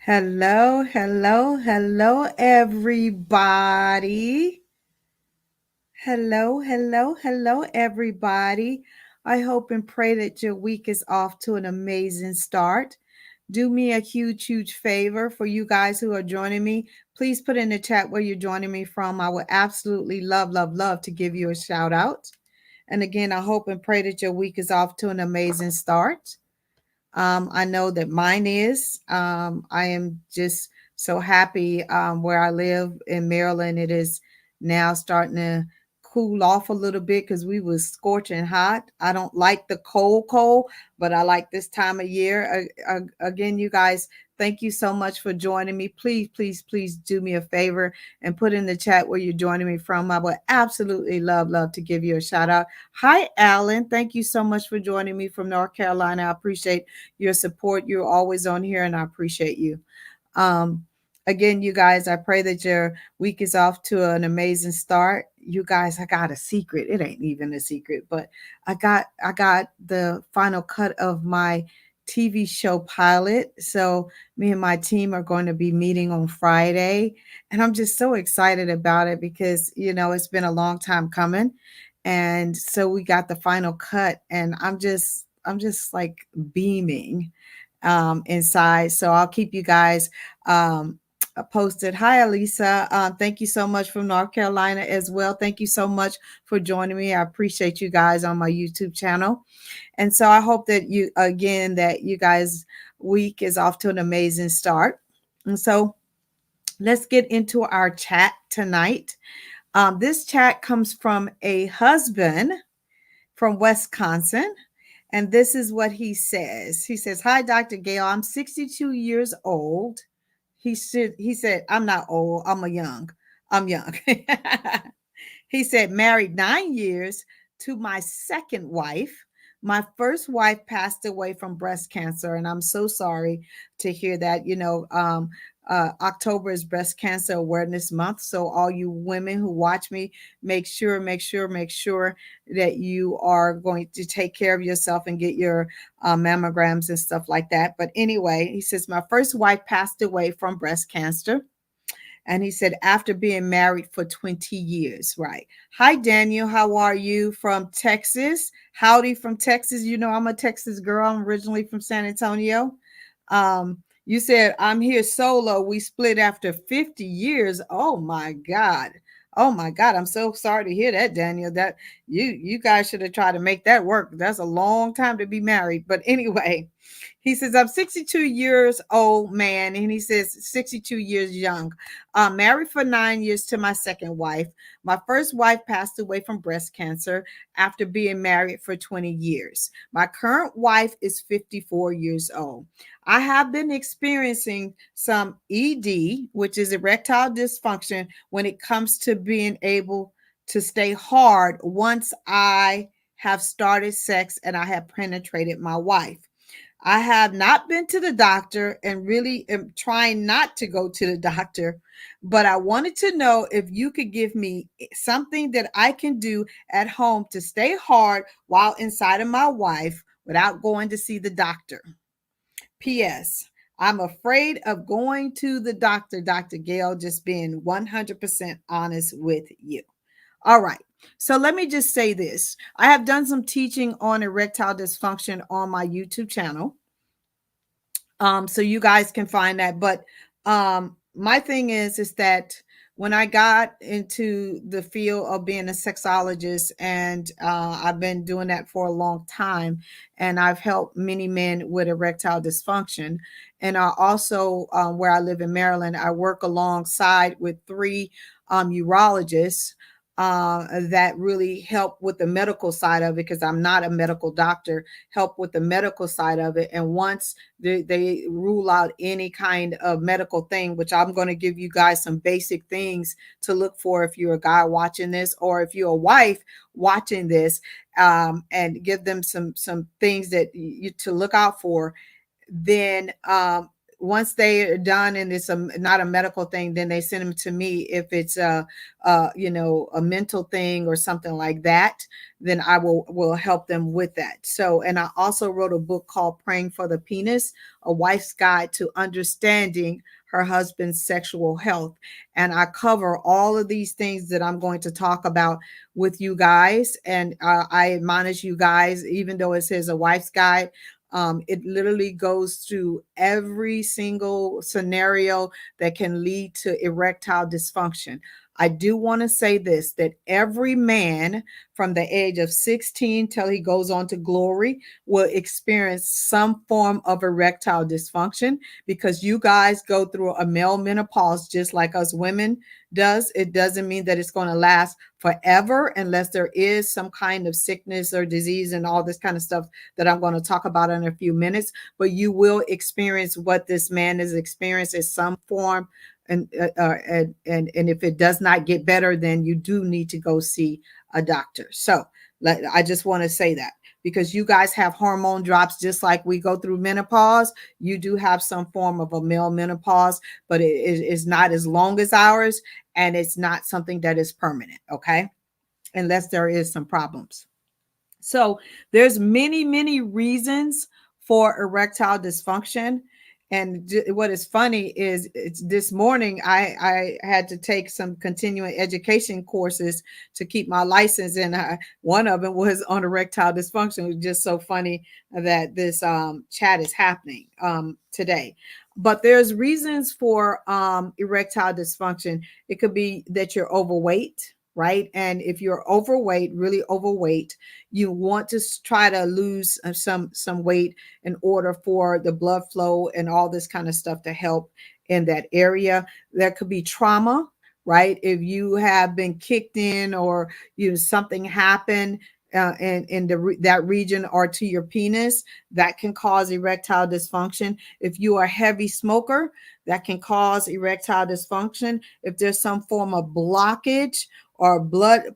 Hello, hello, hello, everybody. Hello, hello, hello, everybody. I hope and pray that your week is off to an amazing start. Do me a huge, huge favor for you guys who are joining me. Please put in the chat where you're joining me from. I would absolutely love, love, love to give you a shout out. And again, I hope and pray that your week is off to an amazing start. I know that mine is. I am just so happy where I live in Maryland. It is now starting to cool off a little bit because we was scorching hot. I don't like the cold, but I like this time of year. Again, you guys, thank you so much for joining me. Please, please, please do me a favor and put in the chat where you're joining me from. I would absolutely love to give you a shout out. Hi, Alan. Thank you so much for joining me from North Carolina. I appreciate your support. You're always on here, and I appreciate you. Um, Again, you guys, I pray that your week is off to an amazing start. You guys, I got a secret. It ain't even a secret, but I got the final cut of my TV show pilot. So me and my team are going to be meeting on Friday, and I'm just so excited about it because it's been a long time coming. And so we got the final cut, and I'm just like beaming inside. So I'll keep you guys posted. Hi, Alisa. Thank you so much from North Carolina as well. Thank you so much for joining me. I appreciate you guys on my YouTube channel. And so I hope that you guys week is off to an amazing start. And so let's get into our chat tonight. This chat comes from a husband from Wisconsin. And this is what he says. He says, "Hi, Dr. Gail. I'm 62 years old." He said, "I'm not old. I'm young." He said, "Married 9 years to my second wife. My first wife passed away from breast cancer, and I'm so sorry to hear that. October is Breast Cancer Awareness Month, so all you women who watch me, make sure that you are going to take care of yourself and get your mammograms and stuff like that." But anyway, he says, "My first wife passed away from breast cancer." And he said, "After being married for 20 years." Right. Hi, Daniel. How are you from Texas? Howdy from Texas. I'm a Texas girl. I'm originally from San Antonio. You said, "I'm here solo. We split after 50 years. Oh my God. Oh my God. I'm so sorry to hear that, Daniel. That you guys should have tried to make that work. That's a long time to be married. But anyway, he says, "I'm 62 years old man," and he says 62 years young. Married for 9 years to my second wife. My first wife passed away from breast cancer after being married for 20 years. My current wife is 54 years old. I have been experiencing some ED, which is erectile dysfunction, when it comes to being able to stay hard once I have started sex and I have penetrated my wife. I have not been to the doctor and really am trying not to go to the doctor, but I wanted to know if you could give me something that I can do at home to stay hard while inside of my wife without going to see the doctor. P.S. I'm afraid of going to the doctor, Dr. Gail, just being 100% honest with you. All right. So let me just say this. I have done some teaching on erectile dysfunction on my YouTube channel. So you guys can find that. But my thing is that when I got into the field of being a sexologist, and I've been doing that for a long time, and I've helped many men with erectile dysfunction. And I also, where I live in Maryland, I work alongside with three urologists that really help with the medical side of it, because I'm not a medical doctor, help with the medical side of it. And once they rule out any kind of medical thing, which I'm going to give you guys some basic things to look for if you're a guy watching this, or if you're a wife watching this, and give them some things that you to look out for. Then once they are done and it's not a medical thing, then they send them to me. If it's a mental thing or something like that, then I will help them with that. So, and I also wrote a book called Praying for the Penis, a wife's guide to understanding her husband's sexual health. And I cover all of these things that I'm going to talk about with you guys. And I admonish you guys, even though it says a wife's guide, it literally goes through every single scenario that can lead to erectile dysfunction. I do want to say this, that every man from the age of 16 till he goes on to glory will experience some form of erectile dysfunction, because you guys go through a male menopause just like us women does. It doesn't mean that it's going to last forever unless there is some kind of sickness or disease and all this kind of stuff that I'm going to talk about in a few minutes. But you will experience what this man has experienced in some form. And if it does not get better, then you do need to go see a doctor. So I just want to say that, because you guys have hormone drops just like we go through menopause. You do have some form of a male menopause, but it is not as long as ours, and it's not something that is permanent, okay? Unless there is some problems. So there's many reasons for erectile dysfunction. And what is funny is this morning I had to take some continuing education courses to keep my license, and one of them was on erectile dysfunction. It was just so funny that this chat is happening today. But there's reasons for erectile dysfunction. It could be that you're overweight, right? And if you're overweight, really overweight, you want to try to lose some weight in order for the blood flow and all this kind of stuff to help in that area. There could be trauma, right? If you have been kicked in, or something happened in that region or to your penis, that can cause erectile dysfunction. If you are a heavy smoker, that can cause erectile dysfunction. If there's some form of blockage or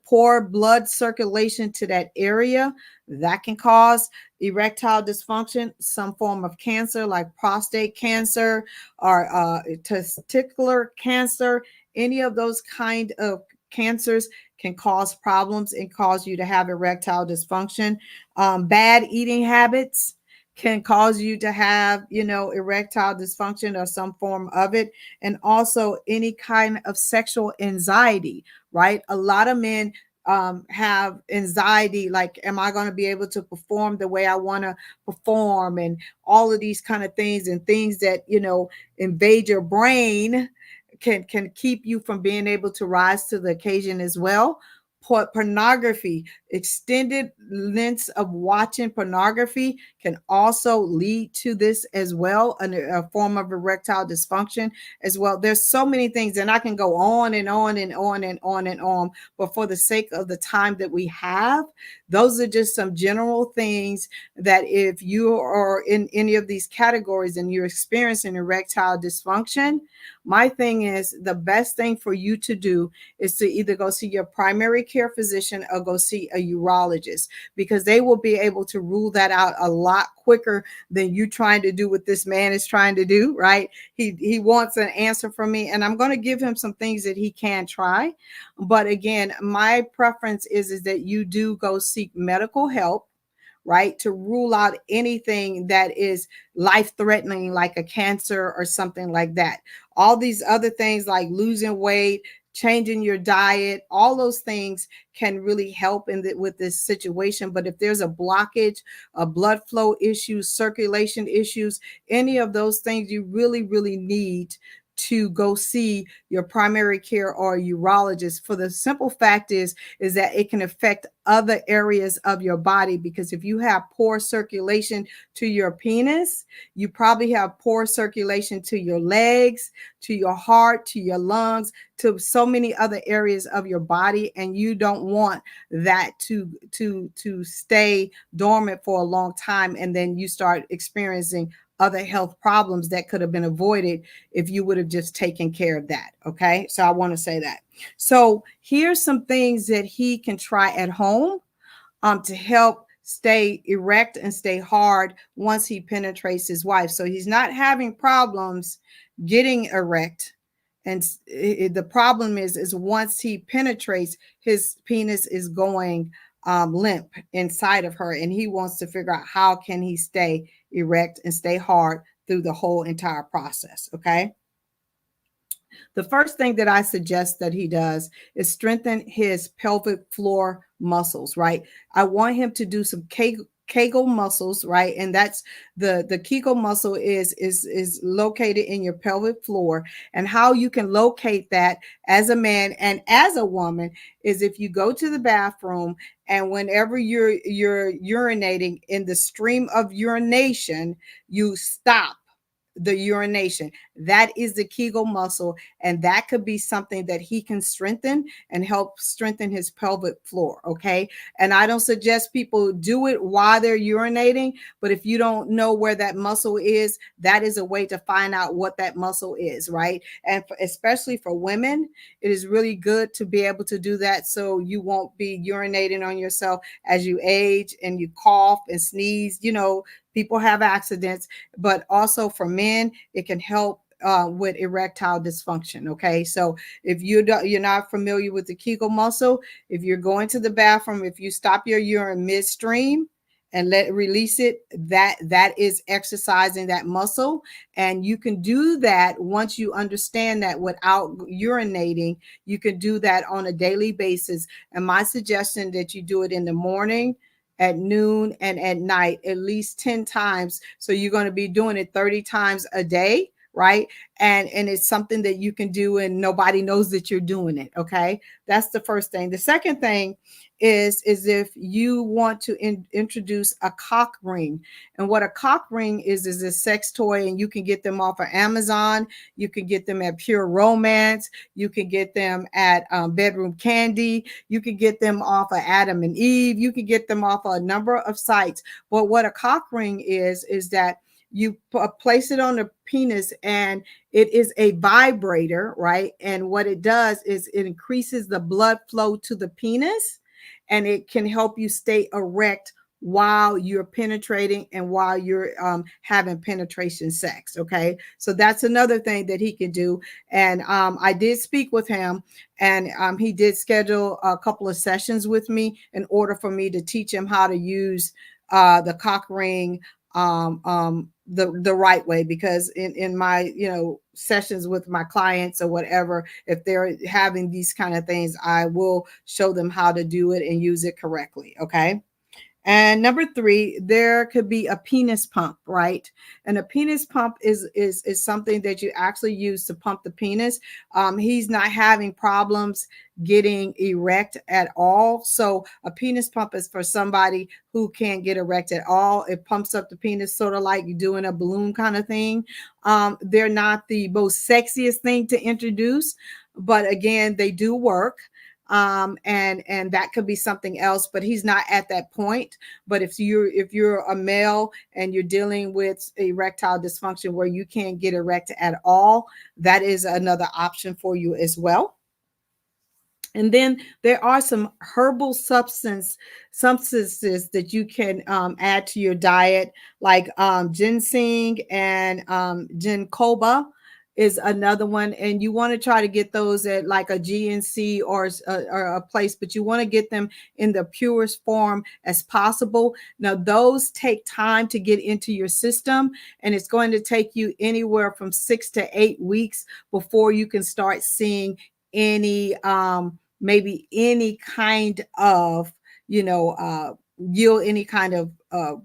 poor blood circulation to that area, that can cause erectile dysfunction. Some form of cancer like prostate cancer or testicular cancer, any of those kind of cancers can cause problems and cause you to have erectile dysfunction. Bad eating habits can cause you to have, erectile dysfunction or some form of it. And also any kind of sexual anxiety, right? A lot of men have anxiety, like, am I going to be able to perform the way I want to perform, and all of these kind of things, and things that invade your brain can keep you from being able to rise to the occasion as well. Pornography, extended lengths of watching pornography can also lead to this as well, a form of erectile dysfunction as well. There's so many things, and I can go on and on and on and on and on, but for the sake of the time that we have, those are just some general things that if you are in any of these categories and you're experiencing erectile dysfunction, my thing is, the best thing for you to do is to either go see your primary care physician or go see a urologist, because they will be able to rule that out a lot quicker than you trying to do what this man is trying to do, right? He wants an answer from me, and I'm going to give him some things that he can try. But again, my preference is that you do go seek medical help, right? To rule out anything that is life threatening, like a cancer or something like that. All these other things like losing weight, changing your diet, all those things can really help with this situation. But if there's a blockage, a blood flow issues, circulation issues, any of those things, you really need to go see your primary care or urologist. For the simple fact is that it can affect other areas of your body, because if you have poor circulation to your penis, you probably have poor circulation to your legs, to your heart, to your lungs, to so many other areas of your body, and you don't want that to stay dormant for a long time, and then you start experiencing other health problems that could have been avoided if you would have just taken care of that. Okay, so I want to say that. So here's some things that he can try at home to help stay erect and stay hard once he penetrates his wife. So he's not having problems getting erect. And the problem is once he penetrates, his penis is going limp inside of her, and he wants to figure out how can he stay erect and stay hard through the whole entire process. Okay. The first thing that I suggest that he does is strengthen his pelvic floor muscles, right? I want him to do some Kegel muscles, right? And that's the Kegel muscle is located in your pelvic floor. And how you can locate that as a man and as a woman is if you go to the bathroom and whenever you're urinating in the stream of urination, you stop the urination. That is the Kegel muscle, and that could be something that he can strengthen and help strengthen his pelvic floor. Okay. And I don't suggest people do it while they're urinating, but if you don't know where that muscle is, that is a way to find out what that muscle is, right? And especially for women, it is really good to be able to do that so you won't be urinating on yourself as you age and you cough and sneeze. People have accidents, but also for men, it can help with erectile dysfunction. Okay, so if you're not familiar with the Kegel muscle, if you're going to the bathroom, if you stop your urine midstream and release it, that is exercising that muscle, and you can do that once you understand that without urinating. You can do that on a daily basis, and my suggestion that you do it in the morning, at noon, and at night at least 10 times. So you're going to be doing it 30 times a day, right? And it's something that you can do and nobody knows that you're doing it. Okay, that's the first thing. The second thing is if you want to introduce a cock ring. And what a cock ring is a sex toy, and you can get them off of Amazon. You can get them at Pure Romance. You can get them at Bedroom Candy. You can get them off of Adam and Eve. You can get them off of a number of sites. But what a cock ring is that you place it on the penis, and it is a vibrator, right? And what it does is it increases the blood flow to the penis, and it can help you stay erect while you're penetrating and while you're having penetration sex. Okay, so that's another thing that he can do. And I did speak with him, and he did schedule a couple of sessions with me in order for me to teach him how to use the cock ring the right way, because in my sessions with my clients or whatever, if they're having these kind of things, I will show them how to do it and use it correctly. Okay. And number three, there could be a penis pump, right? And a penis pump is something that you actually use to pump the penis. He's not having problems getting erect at all. So a penis pump is for somebody who can't get erect at all. It pumps up the penis, sort of like you doing a balloon kind of thing. They're not the most sexiest thing to introduce, but again, they do work. And that could be something else, but he's not at that point. But if you're a male and you're dealing with erectile dysfunction where you can't get erect at all, that is another option for you as well. And then there are some herbal substances that you can add to your diet, like ginseng and ginkgoba is another one. And you want to try to get those at like a GNC or a place, but you want to get them in the purest form as possible. Now, those take time to get into your system, and it's going to take you anywhere from 6 to 8 weeks before you can start seeing any maybe any kind of yield any kind of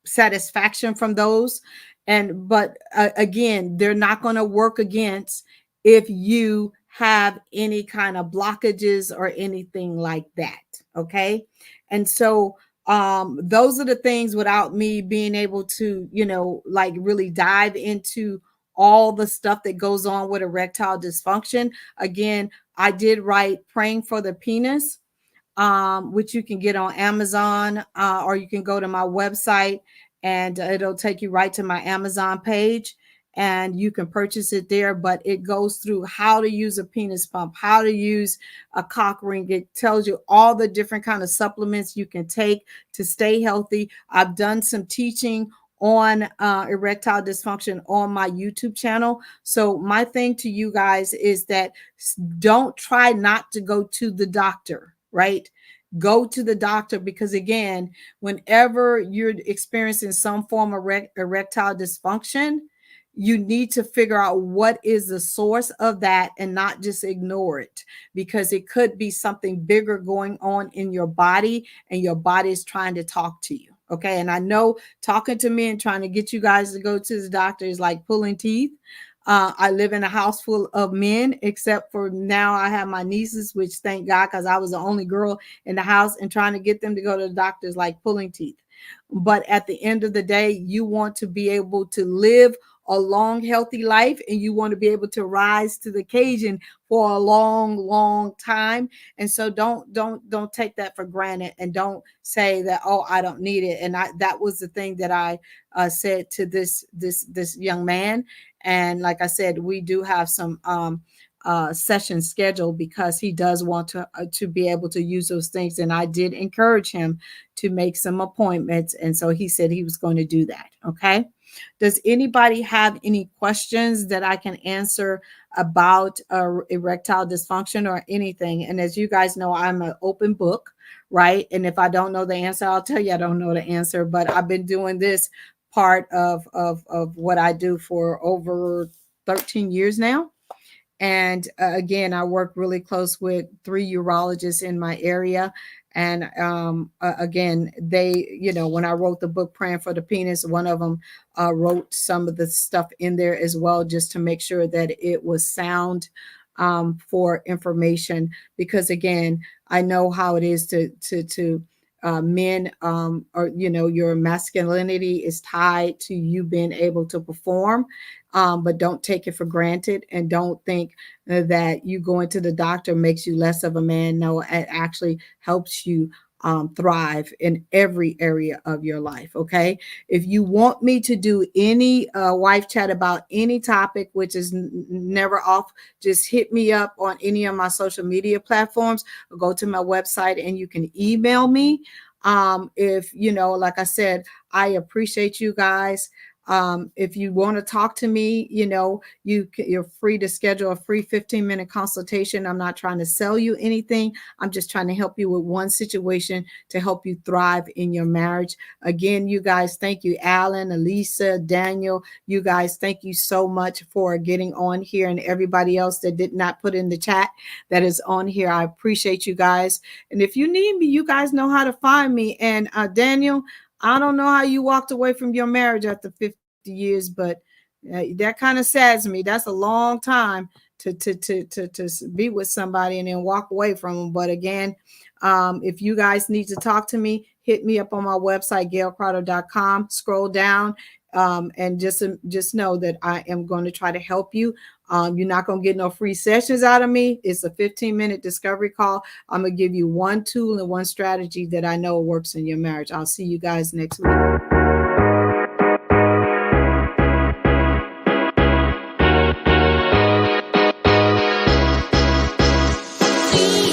satisfaction from those. And but again, they're not going to work against if you have any kind of blockages or anything like that. Okay. And so those are the things, without me being able to like really dive into all the stuff that goes on with erectile dysfunction. Again, I did write Praying for the Penis, which you can get on Amazon, or you can go to my website and it'll take you right to my Amazon page. and you can purchase it there. But it goes through how to use a penis pump, how to use a cock ring. It tells you all the different kind of supplements you can take to stay healthy. I've done some teaching on erectile dysfunction on my YouTube channel. So my thing to you guys is that don't try not to go to the doctor, right? Go to the doctor, because again, whenever you're experiencing some form of erectile dysfunction, you need to figure out what is the source of that and not just ignore it, because it could be something bigger going on in your body and your body is trying to talk to you. Okay. And I know talking to me and trying to get you guys to go to the doctor is like pulling teeth. I live in a house full of men, except for now I have my nieces, which thank God, because I was the only girl in the house, and trying to get them to go to the doctor is like pulling teeth. But at the end of the day, you want to be able to live a long, healthy life, and you want to be able to rise to the occasion for a long, long time. And so don't take that for granted, and don't say that, oh, I don't need it. And that was the thing that I said to this young man. And like I said, we do have some session scheduled, because he does want to be able to use those things. And I did encourage him to make some appointments. And so he said he was going to do that. Okay. Does anybody have any questions that I can answer about erectile dysfunction or anything? And as you guys know, I'm an open book, right? And if I don't know the answer, I'll tell you I don't know the answer. But I've been doing this part of what I do for over 13 years now. And again, I work really close with 3 urologists in my area. And again, they, when I wrote the book Praying for the Penis, one of them wrote some of the stuff in there as well, just to make sure that it was sound for information. Because again, I know how it is to men, or your masculinity is tied to you being able to perform, but don't take it for granted, and don't think that you going to the doctor makes you less of a man. No, it actually helps you thrive in every area of your life. Okay. If you want me to do any wife chat about any topic, which is never off, just hit me up on any of my social media platforms, or go to my website and you can email me. If like I said, I appreciate you guys. If you want to talk to me, you're free to schedule a free 15-minute consultation. I'm not trying to sell you anything. I'm just trying to help you with one situation to help you thrive in your marriage. Again, you guys, thank you, Alan, Elisa, Daniel. You guys, thank you so much for getting on here, and everybody else that did not put in the chat that is on here. I appreciate you guys. And if you need me, you guys know how to find me. And Daniel, I don't know how you walked away from your marriage after 50 years, but that kind of saddens me. That's a long time to be with somebody and then walk away from them. But again, if you guys need to talk to me, hit me up on my website, gailcrowder.com. Scroll down, and just know that I am going to try to help you. You're not going to get no free sessions out of me. It's a 15-minute discovery call. I'm going to give you one tool and one strategy that I know works in your marriage. I'll see you guys next week.